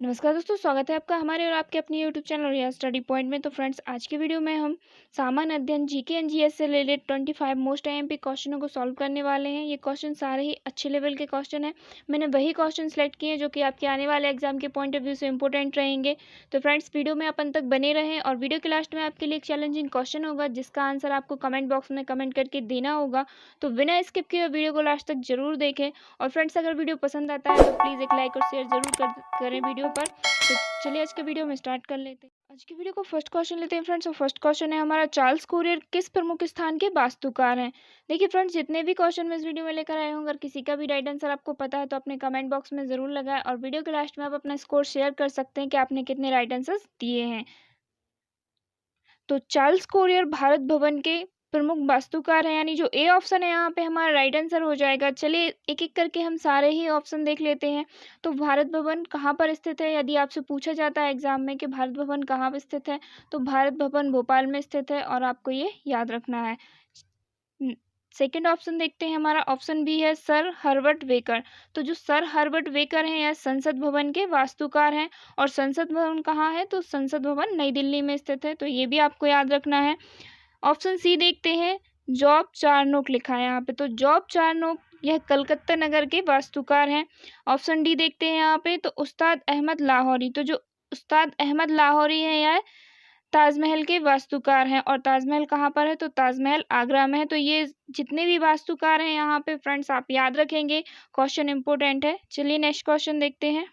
नमस्कार दोस्तों, स्वागत है आपका हमारे और आपके अपने यूट्यूब चैनल रिया स्टडी पॉइंट में। तो फ्रेंड्स, आज के वीडियो में हम सामान्य अध्ययन जीके एंड जीएस से रिलेटेड 25 मोस्ट आईएमपी क्वेश्चनों को सॉल्व करने वाले हैं। ये क्वेश्चन सारे ही अच्छे लेवल के क्वेश्चन हैं। मैंने वही क्वेश्चन सेलेक्ट किए हैं जो कि आपके आने वाले एग्जाम के पॉइंट ऑफ व्यू से इंपॉर्टेंट रहेंगे। तो फ्रेंड्स, वीडियो में अपन तक बने रहें और वीडियो के लास्ट में आपके लिए एक चैलेंजिंग क्वेश्चन होगा जिसका आंसर आपको कमेंट बॉक्स में कमेंट करके देना होगा। तो बिना स्किप किए वीडियो को लास्ट तक जरूर देखें। और फ्रेंड्स, अगर वीडियो पसंद आता है तो प्लीज़ एक लाइक और शेयर जरूर करें वीडियो पर। तो चलिए आज के वीडियो में स्टार्ट कर लेते हैं। आज की वीडियो को फर्स्ट क्वेश्चन लेते हैं फ्रेंड्स। और फर्स्ट क्वेश्चन है हमारा, चार्ल्स कुरियर किस प्रमुख स्थान के वास्तुकार हैं। देखिए फ्रेंड्स, जितने भी क्वेश्चन मैं इस वीडियो में लेकर आया हूँ, अगर किसी का भी राइट आंसर आपको पता है तो अपने कमेंट बॉक्स में जरूर लगाएं और वीडियो के लास्ट में आप अपना स्कोर शेयर कर सकते हैं कि आपने कितने राइट आंसर्स दिए हैं। तो चार्ल्स कुरियर भारत भवन के प्रमुख वास्तुकार है, यानी जो ए ऑप्शन है यहाँ पे हमारा राइट आंसर हो जाएगा। चलिए एक एक करके हम सारे ही ऑप्शन देख लेते हैं। तो भारत भवन कहाँ पर स्थित है, यदि आपसे पूछा जाता है एग्जाम में कि भारत भवन कहाँ पर स्थित है, तो भारत भवन भोपाल में स्थित है और आपको ये याद रखना है। सेकेंड ऑप्शन देखते हैं, हमारा ऑप्शन बी है सर हर्बर्ट वेकर। तो जो सर हर्बर्ट वेकर हैं यह संसद भवन के वास्तुकार हैं और संसद भवन कहाँ है, तो संसद भवन नई दिल्ली में स्थित है। तो ये भी आपको याद रखना है। ऑप्शन सी देखते हैं, जॉब चारनोक लिखा है यहाँ पे, तो जॉब चारनोक यह कलकत्ता नगर के वास्तुकार हैं। ऑप्शन डी देखते हैं यहाँ पे, तो उस्ताद अहमद लाहौरी। तो जो उस्ताद अहमद लाहौरी है यह ताजमहल के वास्तुकार हैं और ताजमहल कहाँ पर है, तो ताजमहल आगरा में है। तो ये जितने भी वास्तुकार हैं यहाँ पे फ्रेंड्स आप याद रखेंगे, क्वेश्चन इंपॉर्टेंट है। चलिए नेक्स्ट क्वेश्चन देखते हैं।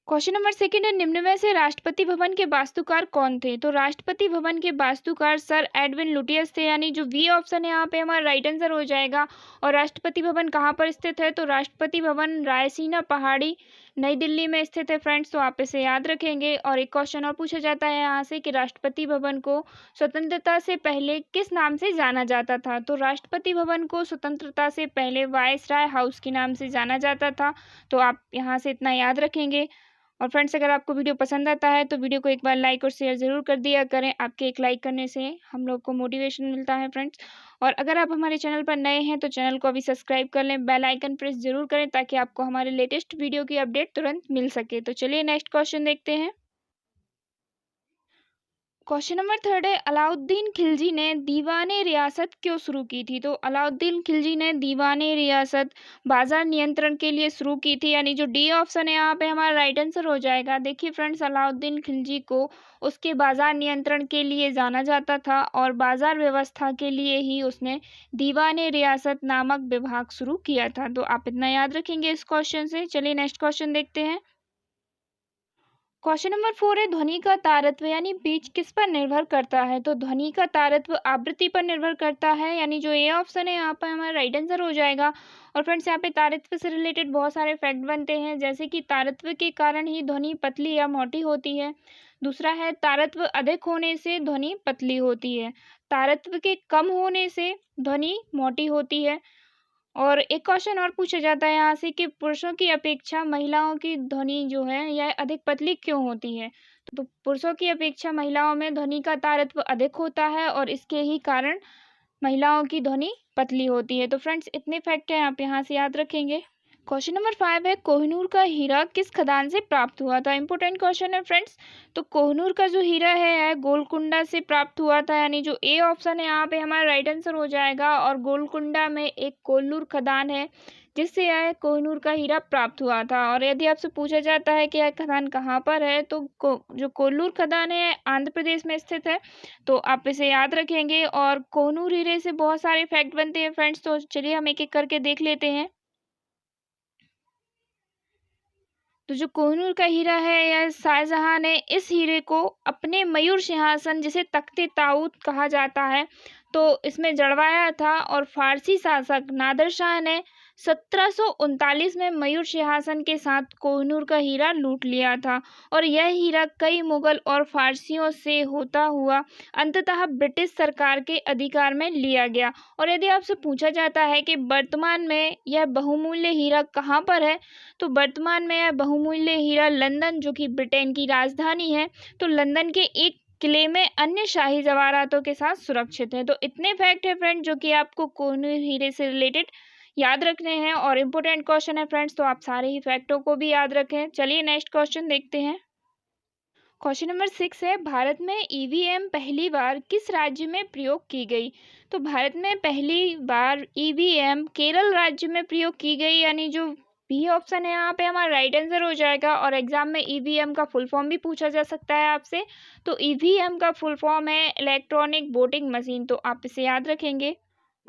क्वेश्चन नंबर सेकंड है, निम्न में से राष्ट्रपति भवन के वास्तुकार कौन थे। तो राष्ट्रपति भवन के वास्तुकार सर एडविन लुटियस थे, यानी जो बी ऑप्शन है यहाँ पे हमारा राइट आंसर हो जाएगा। और राष्ट्रपति भवन कहाँ पर स्थित है, तो राष्ट्रपति भवन रायसीना पहाड़ी नई दिल्ली में स्थित है फ्रेंड्स। तो आप इसे याद रखेंगे। और एक क्वेश्चन और पूछा जाता है यहाँ से कि राष्ट्रपति भवन को स्वतंत्रता से पहले किस नाम से जाना जाता था। तो राष्ट्रपति भवन को स्वतंत्रता से पहले वायसराय हाउस के नाम से जाना जाता था। तो आप यहाँ से इतना याद रखेंगे। और फ्रेंड्स, अगर आपको वीडियो पसंद आता है तो वीडियो को एक बार लाइक और शेयर ज़रूर कर दिया करें। आपके एक लाइक करने से हम लोग को मोटिवेशन मिलता है फ्रेंड्स। और अगर आप हमारे चैनल पर नए हैं तो चैनल को अभी सब्सक्राइब कर लें, बेल आइकन प्रेस जरूर करें ताकि आपको हमारे लेटेस्ट वीडियो की अपडेट तुरंत मिल सके। तो चलिए नेक्स्ट क्वेश्चन देखते हैं। क्वेश्चन नंबर थर्ड है, अलाउद्दीन खिलजी ने दीवाने रियासत क्यों शुरू की थी। तो अलाउद्दीन खिलजी ने दीवाने रियासत बाजार नियंत्रण के लिए शुरू की थी, यानी जो डी ऑप्शन है यहाँ पे हमारा राइट आंसर हो जाएगा। देखिए फ्रेंड्स, अलाउद्दीन खिलजी को उसके बाजार नियंत्रण के लिए जाना जाता था और बाजार व्यवस्था के लिए ही उसने दीवाने रियासत नामक विभाग शुरू किया था। तो आप इतना याद रखेंगे इस क्वेश्चन से। चलिए नेक्स्ट क्वेश्चन देखते हैं। क्वेश्चन नंबर 4 है, ध्वनि का तारत्व यानी पिच किस पर निर्भर करता है। तो ध्वनि का तारत्व आवृत्ति पर निर्भर करता है, यानी जो ए ऑप्शन है यहाँ पर हमारा राइट आंसर हो जाएगा। और फ्रेंड्स, यहाँ पे तारत्व से रिलेटेड बहुत सारे फैक्ट बनते हैं, जैसे कि तारत्व के कारण ही ध्वनि पतली या मोटी होती है। दूसरा है, तारत्व अधिक होने से ध्वनि पतली होती है। तारत्व के कम होने से ध्वनि मोटी होती है। और एक क्वेश्चन और पूछा जाता है यहाँ से कि पुरुषों की अपेक्षा महिलाओं की ध्वनि जो है यह अधिक पतली क्यों होती है। तो पुरुषों की अपेक्षा महिलाओं में ध्वनि का तारत्व अधिक होता है और इसके ही कारण महिलाओं की ध्वनि पतली होती है। तो फ्रेंड्स, इतने फैक्ट हैं, आप यहाँ से याद रखेंगे। क्वेश्चन नंबर 5 है, कोहिनूर का हीरा किस खदान से प्राप्त हुआ था। इंपॉर्टेंट क्वेश्चन है फ्रेंड्स। तो कोहिनूर का जो हीरा है यह गोलकुंडा से प्राप्त हुआ था, यानी जो ए ऑप्शन है यहाँ पे हमारा राइट आंसर हो जाएगा। और गोलकुंडा में एक कोल्लूर खदान है जिससे यह कोहिनूर का हीरा प्राप्त हुआ था। और यदि आपसे पूछा जाता है कि यह खदान कहाँ पर है, तो जो कोल्लूर खदान है आंध्र प्रदेश में स्थित है। तो आप इसे याद रखेंगे। और कोहिनूर हीरे से बहुत सारे फैक्ट बनते हैं फ्रेंड्स। तो चलिए हम एक एक करके देख लेते हैं। तो जो कोहिनूर का हीरा है यह शाहजहां ने इस हीरे को अपने मयूर सिंहासन, जिसे तख्ते ताऊत कहा जाता है, तो इसमें जड़वाया था। और फारसी शासक नादिर शाह ने 1739 में मयूर सिंहासन के साथ कोहिनूर का हीरा लूट लिया था। और यह हीरा कई मुगल और फारसियों से होता हुआ अंततः ब्रिटिश सरकार के अधिकार में लिया गया। और यदि आपसे पूछा जाता है कि वर्तमान में यह बहुमूल्य हीरा कहाँ पर है, तो वर्तमान में यह बहुमूल्य हीरा लंदन, जो कि ब्रिटेन की राजधानी है, तो लंदन के एक किले में अन्य शाही जवाहरातों के साथ सुरक्षित है। तो इतने फैक्ट है फ्रेंड जो कि आपको कोहिनूर हीरे से रिलेटेड याद रखने हैं और इम्पोर्टेंट क्वेश्चन है फ्रेंड्स, तो आप सारे ही फैक्टों को भी याद रखें। चलिए नेक्स्ट क्वेश्चन देखते हैं। क्वेश्चन नंबर 6 है, भारत में ईवीएम पहली बार किस राज्य में प्रयोग की गई? तो भारत में पहली बार ईवीएम केरल राज्य में प्रयोग की गई, यानी जो बी ऑप्शन है यहाँ पे हमारा राइट आंसर हो जाएगा। और एग्जाम में ईवीएम का फुल फॉर्म भी पूछा जा सकता है आपसे, तो ईवीएम का फुल फॉर्म है इलेक्ट्रॉनिक वोटिंग मशीन, तो आप इसे याद रखेंगे।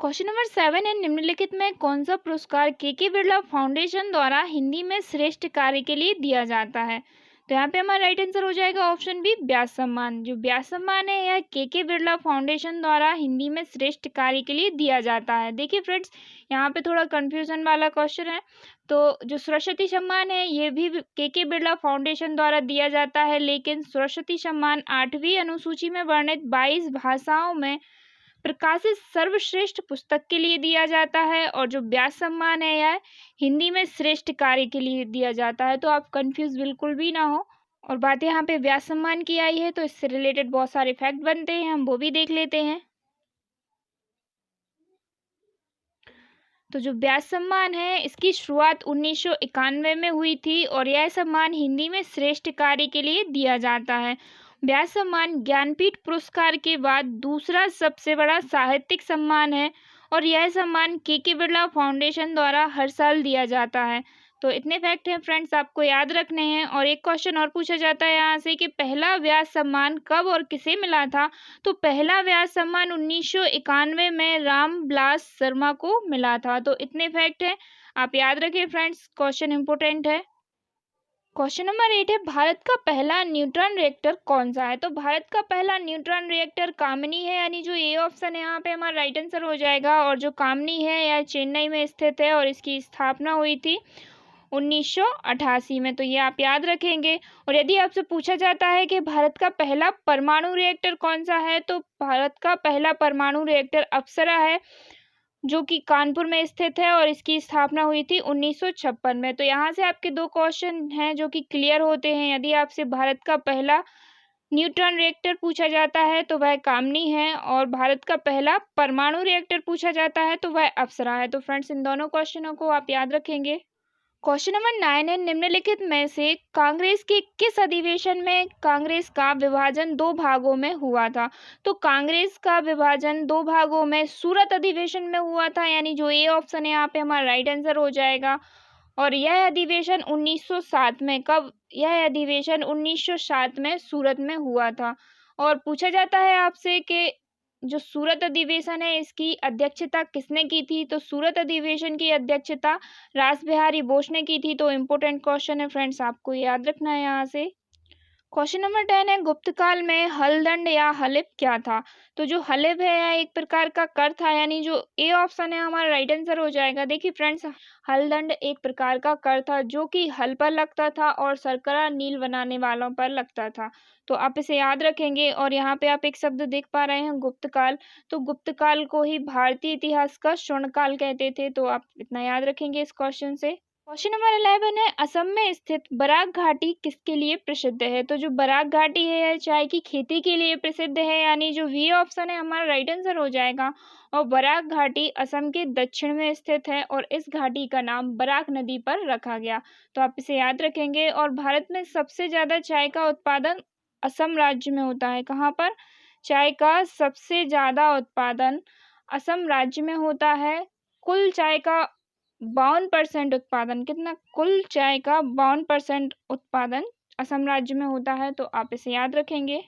क्वेश्चन नंबर 7 है, निम्नलिखित में कौन सा पुरस्कार के बिरला फाउंडेशन द्वारा हिंदी में श्रेष्ठ कार्य के लिए दिया जाता है? तो यहाँ पे हमारा राइट आंसर हो जाएगा ऑप्शन बी, व्यास सम्मान। जो व्यास सम्मान है यह के बिरला फाउंडेशन द्वारा हिंदी में श्रेष्ठ कार्य के लिए दिया जाता है। देखिए फ्रेंड्स, यहाँ पे थोड़ा कंफ्यूजन वाला क्वेश्चन है। तो जो सरस्वती सम्मान है ये भी के बिरला फाउंडेशन द्वारा दिया जाता है, लेकिन सरस्वती सम्मान 8वीं अनुसूची में वर्णित 22 भाषाओं में प्रकाशित सर्वश्रेष्ठ पुस्तक के लिए दिया जाता है, और जो व्यास सम्मान है यह हिंदी में श्रेष्ठ कार्य के लिए दिया जाता है। तो आप कंफ्यूज बिल्कुल भी ना हो। और बात यहाँ पे व्यास सम्मान की आई है तो इससे रिलेटेड बहुत सारे फैक्ट बनते हैं, हम वो भी देख लेते हैं। तो जो व्यास सम्मान है इसकी शुरुआत 1991 में हुई थी, और यह सम्मान हिंदी में श्रेष्ठ कार्य के लिए दिया जाता है। व्यास सम्मान ज्ञानपीठ पुरस्कार के बाद दूसरा सबसे बड़ा साहित्यिक सम्मान है, और यह सम्मान के बिरला फाउंडेशन द्वारा हर साल दिया जाता है। तो इतने फैक्ट हैं फ्रेंड्स, आपको याद रखने हैं। और एक क्वेश्चन और पूछा जाता है यहाँ से कि पहला व्यास सम्मान कब और किसे मिला था? तो पहला व्यास सम्मान 1991 में राम बिलास शर्मा को मिला था। तो इतने फैक्ट हैं, आप याद रखें फ्रेंड्स, क्वेश्चन इंपोर्टेंट है। क्वेश्चन नंबर 8 है, भारत का पहला न्यूट्रॉन रिएक्टर कौन सा है? तो भारत का पहला न्यूट्रॉन रिएक्टर कामिनी है, यानी जो ए ऑप्शन है यहाँ पे हमारा राइट आंसर हो जाएगा। और जो कामिनी है यह चेन्नई में स्थित है, और इसकी स्थापना हुई थी 1988 में, तो ये आप याद रखेंगे। और यदि आपसे पूछा जाता है कि भारत का पहला परमाणु रिएक्टर कौन सा है, तो भारत का पहला परमाणु रिएक्टर अप्सरा है, जो कि कानपुर में स्थित है, और इसकी स्थापना हुई थी 1956 में। तो यहाँ से आपके दो क्वेश्चन हैं जो कि क्लियर होते हैं। यदि आपसे भारत का पहला न्यूट्रॉन रिएक्टर पूछा जाता है तो वह कामिनी है, और भारत का पहला परमाणु रिएक्टर पूछा जाता है तो वह अप्सरा है। तो फ्रेंड्स, इन दोनों क्वेश्चनों को आप याद रखेंगे। क्वेश्चन नंबर 9 है, निम्नलिखित में से कांग्रेस के किस अधिवेशन में कांग्रेस का विभाजन दो भागों में हुआ था? तो कांग्रेस का विभाजन दो भागों में सूरत अधिवेशन में हुआ था, यानी जो ए ऑप्शन है यहाँ पे हमारा राइट आंसर हो जाएगा। और यह अधिवेशन 1907 में, कब? यह अधिवेशन 1907 में सूरत में हुआ था। और पूछा जाता है आपसे कि जो सूरत अधिवेशन है इसकी अध्यक्षता किसने की थी? तो सूरत अधिवेशन की अध्यक्षता रास बिहारी बोस ने की थी। तो इम्पोर्टेंट क्वेश्चन है फ्रेंड्स, आपको याद रखना है यहाँ से। क्वेश्चन नंबर 10 है, गुप्त काल में हलदंड या हलिफ क्या था? तो जो हलिफ है यह एक प्रकार का कर था, यानी जो ए ऑप्शन है हमारा राइट आंसर हो जाएगा। देखिए फ्रेंड्स, हलदंड एक प्रकार का कर था जो कि हल पर लगता था और शर्करा नील बनाने वालों पर लगता था। तो आप इसे याद रखेंगे। और यहाँ पे आप एक शब्द देख पा रहे हैं, गुप्त काल। तो गुप्त काल को ही भारतीय इतिहास का स्वर्ण काल कहते थे। तो आप इतना याद रखेंगे इस क्वेश्चन से। क्वेश्चन नंबर 11 है, असम में स्थित बराक घाटी किसके लिए प्रसिद्ध है? तो जो बराक घाटी है चाय की खेती के लिए प्रसिद्ध है, यानी जो वी ऑप्शन है हमारा राइट आंसर हो जाएगा। और बराक घाटी असम के दक्षिण में स्थित है, और इस घाटी का नाम बराक नदी पर रखा गया। तो आप इसे याद रखेंगे। और भारत में सबसे ज्यादा चाय का उत्पादन असम राज्य में होता है। कहाँ पर? चाय का सबसे ज्यादा उत्पादन असम राज्य में होता है। कुल चाय का 52% उत्पादन, कितना? कुल चाय का 52% उत्पादन असम राज्य में होता है। तो आप इसे याद रखेंगे।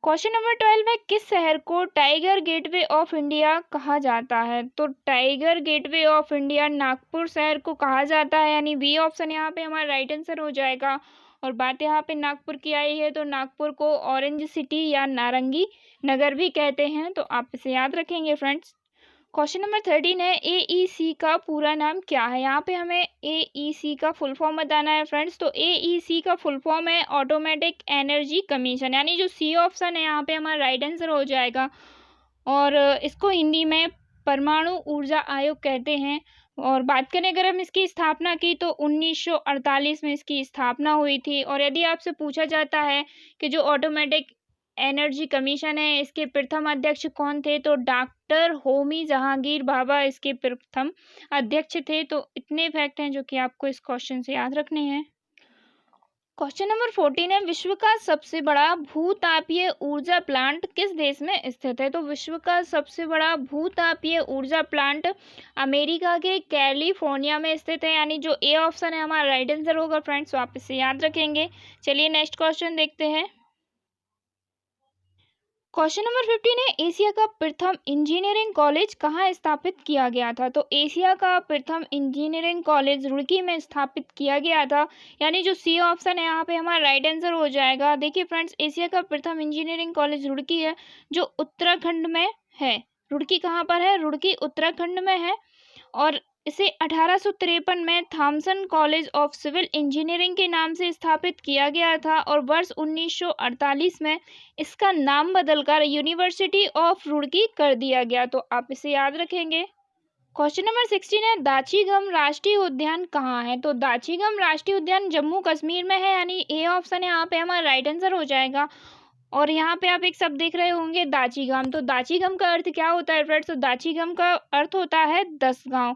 क्वेश्चन नंबर 12 है, किस शहर को टाइगर गेटवे ऑफ इंडिया कहा जाता है? तो tiger gateway of India Nagpur शहर को कहा जाता है, यानी बी ऑप्शन यहाँ पे हमारा राइट आंसर हो जाएगा। और बात यहाँ पे नागपुर की आई है तो नागपुर को ऑरेंज सिटी या नारंगी नगर भी कहते हैं। तो आप इसे याद रखेंगे फ्रेंड्स। क्वेश्चन नंबर 13 है, एईसी का पूरा नाम क्या है? यहाँ पे हमें एईसी का फुल फॉर्म बताना है फ्रेंड्स। तो एईसी का फुल फॉर्म है ऑटोमेटिक एनर्जी कमीशन, यानी जो सी ऑप्शन है यहाँ पे हमारा राइट आंसर हो जाएगा। और इसको हिंदी में परमाणु ऊर्जा आयोग कहते हैं। और बात करें अगर हम इसकी स्थापना की तो 1948 में इसकी स्थापना हुई थी। और यदि आपसे पूछा जाता है कि जो ऑटोमेटिक एनर्जी कमीशन है, इसके प्रथम अध्यक्ष कौन थे? तो डॉक्टर होमी जहांगीर भाभा इसके प्रथम अध्यक्ष थे। तो इतने फैक्ट हैं जो कि आपको इस क्वेश्चन से याद रखने हैं। क्वेश्चन नंबर 14 है, विश्व का सबसे बड़ा भूतापीय ऊर्जा प्लांट किस देश में स्थित है? तो विश्व का सबसे बड़ा भूतापीय ऊर्जा प्लांट अमेरिका के कैलिफोर्निया में स्थित है, यानी जो ए ऑप्शन है हमारा राइट आंसर होगा फ्रेंड्स, तो आप इसे याद रखेंगे। चलिए नेक्स्ट क्वेश्चन देखते हैं। क्वेश्चन नंबर 15 है, एशिया का प्रथम इंजीनियरिंग कॉलेज कहाँ स्थापित किया गया था? तो एशिया का प्रथम इंजीनियरिंग कॉलेज रुड़की में स्थापित किया गया था, यानी जो सी ऑप्शन है यहाँ पे हमारा राइट आंसर हो जाएगा। देखिए फ्रेंड्स, एशिया का प्रथम इंजीनियरिंग कॉलेज रुड़की है, जो उत्तराखंड में है। रुड़की कहाँ पर है? रुड़की उत्तराखंड में है, और इसे 1853 में Thomason College of Civil Engineering के नाम से स्थापित किया गया था, और वर्ष 1948 में इसका नाम बदलकर यूनिवर्सिटी ऑफ रुड़की कर दिया गया। तो आप इसे याद रखेंगे। क्वेश्चन नंबर 16 है, दाचीगम राष्ट्रीय उद्यान कहाँ है? तो दाचीगम राष्ट्रीय उद्यान जम्मू कश्मीर में है, यानी ए ऑप्शन है यहाँ पे हमारा राइट आंसर हो जाएगा। और यहाँ पे आप एक शब्द देख रहे होंगे दाचीगम, तो दाचीगम का अर्थ क्या होता है फ्रेंड्स? तो दाचीगम का अर्थ होता है 10 गांव।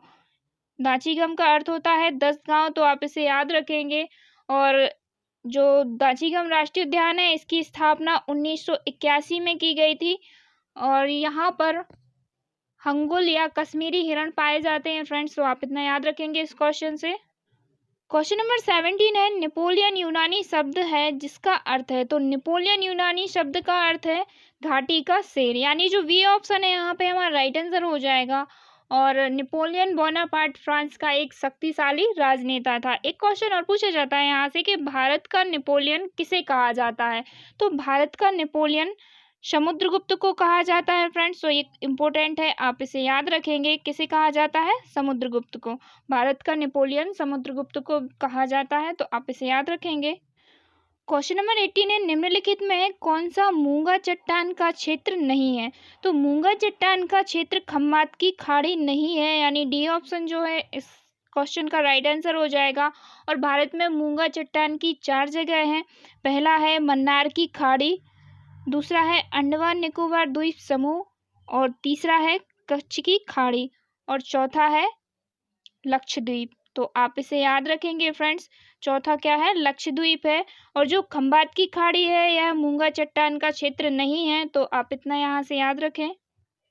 दाचीगम का अर्थ होता है 10 गांव, तो आप इसे याद रखेंगे। और जो दाचीगम राष्ट्रीय उद्यान है, इसकी स्थापना 1981 में की गई थी, और यहाँ पर हंगुल या कश्मीरी हिरण पाए जाते हैं फ्रेंड्स, तो आप इतना याद रखेंगे इस क्वेश्चन से। क्वेश्चन नंबर 17 है, नेपोलियन यूनानी शब्द है जिसका अर्थ है? तो नेपोलियन यूनानी शब्द का अर्थ है घाटी का शेर, यानी जो बी ऑप्शन है यहाँ पे हमारा राइट आंसर हो जाएगा। और नेपोलियन बोनापार्ट फ्रांस का एक शक्तिशाली राजनेता था। एक क्वेश्चन और पूछा जाता है यहाँ से कि भारत का नेपोलियन किसे कहा जाता है? तो भारत का नेपोलियन समुद्रगुप्त को कहा जाता है फ्रेंड्स, तो ये इम्पोर्टेंट है, आप इसे याद रखेंगे। किसे कहा जाता है? समुद्रगुप्त को। भारत का नेपोलियन समुद्रगुप्त को कहा जाता है, तो आप इसे याद रखेंगे। क्वेश्चन नंबर 18 है, निम्नलिखित में कौन सा मूंगा चट्टान का क्षेत्र नहीं है? तो मूंगा चट्टान का क्षेत्र खम्बात की खाड़ी नहीं है, यानी डी ऑप्शन जो है इस क्वेश्चन का राइट आंसर हो जाएगा। और भारत में मूंगा चट्टान की 4 जगह हैं। पहला है मन्नार की खाड़ी, दूसरा है अंडमान निकोबार द्वीप समूह, और तीसरा है कच्छ की खाड़ी, और चौथा है लक्षद्वीप। तो आप इसे याद रखेंगे फ्रेंड्स, चौथा क्या है? लक्षद्वीप है। और जो खंबात की खाड़ी है यह मूंगा चट्टान का क्षेत्र नहीं है, तो आप इतना यहाँ से याद रखें।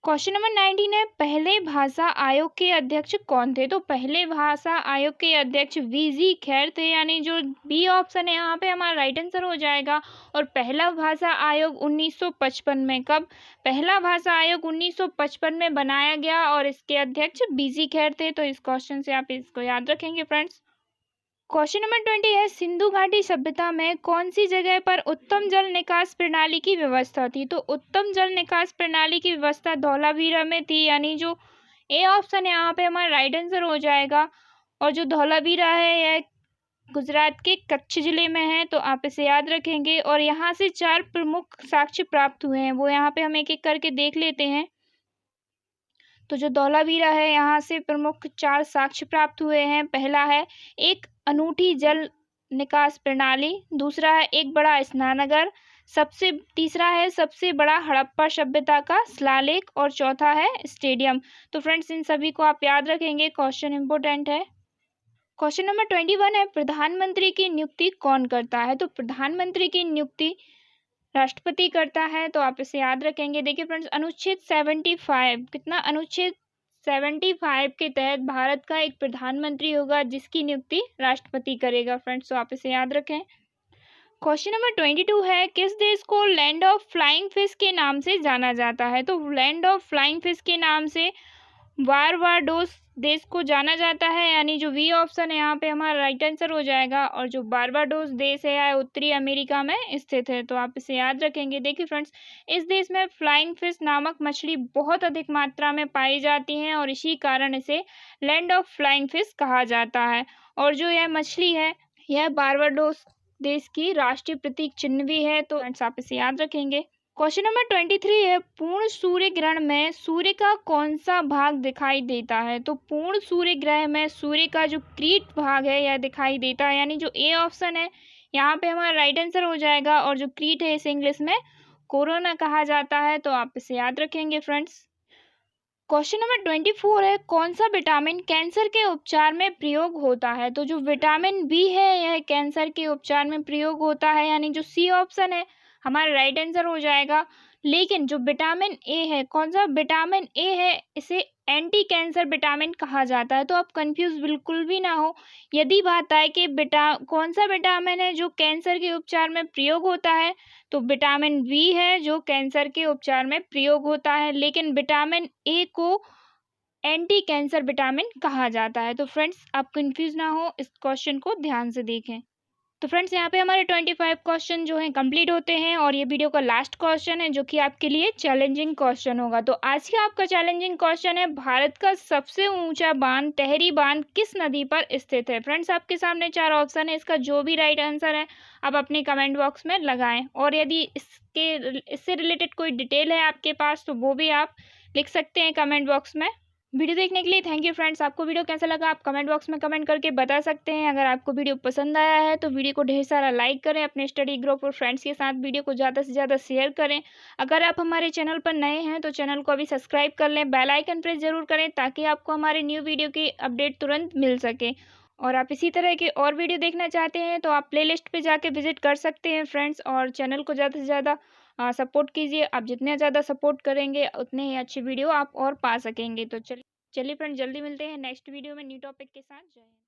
क्वेश्चन नंबर 19 है, पहले भाषा आयोग के अध्यक्ष कौन थे? तो पहले भाषा आयोग के अध्यक्ष वीजी खैर थे, यानी जो बी ऑप्शन है यहाँ पे हमारा राइट आंसर हो जाएगा। और पहला भाषा आयोग 1955 में, कब? पहला भाषा आयोग 1955 में बनाया गया, और इसके अध्यक्ष वीजी खैर थे। तो इस क्वेश्चन से आप इसको याद रखेंगे फ्रेंड्स। क्वेश्चन नंबर 20 है, सिंधु घाटी सभ्यता में कौन सी जगह पर उत्तम जल निकास प्रणाली की व्यवस्था थी? तो उत्तम जल निकास प्रणाली की व्यवस्था धौलावीरा में थी, यानी जो ए ऑप्शन है यहाँ पे हमारा राइट आंसर हो जाएगा। और जो धौलावीरा है यह गुजरात के कच्छ जिले में है, तो आप इसे याद रखेंगे। और यहाँ से 4 प्रमुख साक्ष्य प्राप्त हुए हैं, वो यहाँ पे हम एक एक करके देख लेते हैं। तो जो धौलावीरा है यहाँ से प्रमुख 4 साक्ष्य प्राप्त हुए हैं। पहला है एक अनूठी जल निकास प्रणाली, दूसरा है एक बड़ा स्नानागार, तीसरा है सबसे बड़ा हड़प्पा सभ्यता का शिलालेख, और चौथा है स्टेडियम। तो फ्रेंड्स इन सभी को आप याद रखेंगे, क्वेश्चन इंपॉर्टेंट है। क्वेश्चन नंबर 21 है, प्रधानमंत्री की नियुक्ति कौन करता है? तो प्रधानमंत्री की नियुक्ति राष्ट्रपति करता है, तो आप इसे याद रखेंगे। देखिए फ्रेंड्स, अनुच्छेद 75 कितना? अनुच्छेद 75 के तहत भारत का एक प्रधानमंत्री होगा जिसकी नियुक्ति राष्ट्रपति करेगा फ्रेंड्स, तो आप इसे याद रखें। क्वेश्चन नंबर 22 है, किस देश को लैंड ऑफ फ्लाइंग फिश के नाम से जाना जाता है? तो लैंड ऑफ फ्लाइंग फिश के नाम से बारबाडोस देश को जाना जाता है, यानी जो वी ऑप्शन है यहाँ पे हमारा राइट आंसर हो जाएगा। और जो बारबाडोस देश है यह उत्तरी अमेरिका में स्थित है, तो आप इसे याद रखेंगे। देखिए फ्रेंड्स, इस देश में फ्लाइंग फिश नामक मछली बहुत अधिक मात्रा में पाई जाती हैं, और इसी कारण इसे लैंड ऑफ फ्लाइंग फिश कहा जाता है। और जो यह मछली है यह बारबाडोस देश की राष्ट्रीय प्रतीक चिन्ह भी है, तो फ्रेंड्स आप इसे याद रखेंगे। क्वेश्चन नंबर 23 है, पूर्ण सूर्य ग्रहण में सूर्य का कौन सा भाग दिखाई देता है? तो पूर्ण सूर्य ग्रहण में सूर्य का जो क्रीट भाग है यह दिखाई देता है, यानी जो ए ऑप्शन है यहाँ पे हमारा राइट आंसर हो जाएगा। और जो क्रीट है इसे इंग्लिश में कोरोना कहा जाता है, तो आप इसे याद रखेंगे फ्रेंड्स। क्वेश्चन नंबर 24 है, कौन सा विटामिन कैंसर के उपचार में प्रयोग होता है? तो जो विटामिन बी है यह कैंसर के उपचार में प्रयोग होता है, यानी जो सी ऑप्शन है हमारा राइट आंसर हो जाएगा। लेकिन जो विटामिन ए है, कौन सा विटामिन ए है, इसे एंटी कैंसर विटामिन कहा जाता है। तो आप कंफ्यूज बिल्कुल भी ना हो। यदि बात आए कि कौन सा विटामिन है जो कैंसर के उपचार में प्रयोग होता है, तो विटामिन बी है जो कैंसर के उपचार में प्रयोग होता है। लेकिन विटामिन ए को एंटी कैंसर विटामिन कहा जाता है। तो फ्रेंड्स आप कंफ्यूज ना हो, इस क्वेश्चन को ध्यान से देखें। तो फ्रेंड्स यहाँ पे हमारे 25 क्वेश्चन जो हैं कंप्लीट होते हैं और ये वीडियो का लास्ट क्वेश्चन है जो कि आपके लिए चैलेंजिंग क्वेश्चन होगा। तो आज का आपका चैलेंजिंग क्वेश्चन है, भारत का सबसे ऊंचा बांध, टहरी बांध किस नदी पर स्थित है? फ्रेंड्स आपके सामने 4 ऑप्शन है, इसका जो भी राइट आंसर है आप अपने कमेंट बॉक्स में लगाएं। और यदि इससे रिलेटेड कोई डिटेल है आपके पास तो वो भी आप लिख सकते हैं कमेंट बॉक्स में। वीडियो देखने के लिए थैंक यू फ्रेंड्स। आपको वीडियो कैसा लगा आप कमेंट बॉक्स में कमेंट करके बता सकते हैं। अगर आपको वीडियो पसंद आया है तो वीडियो को ढेर सारा लाइक करें, अपने स्टडी ग्रुप और फ्रेंड्स के साथ वीडियो को ज़्यादा से ज़्यादा शेयर करें। अगर आप हमारे चैनल पर नए हैं तो चैनल को अभी सब्सक्राइब कर लें, बेल आइकन प्रेस जरूर करें ताकि आपको हमारे न्यू वीडियो की अपडेट तुरंत मिल सके। और आप इसी तरह के और वीडियो देखना चाहते हैं तो आप प्लेलिस्ट पे जाके विजिट कर सकते हैं फ्रेंड्स। और चैनल को ज़्यादा से ज़्यादा सपोर्ट कीजिए। आप जितने ज़्यादा सपोर्ट करेंगे उतने ही अच्छी वीडियो आप और पा सकेंगे। तो चलिए फ्रेंड्स, जल्दी मिलते हैं नेक्स्ट वीडियो में न्यू टॉपिक के साथ। जय हिंद।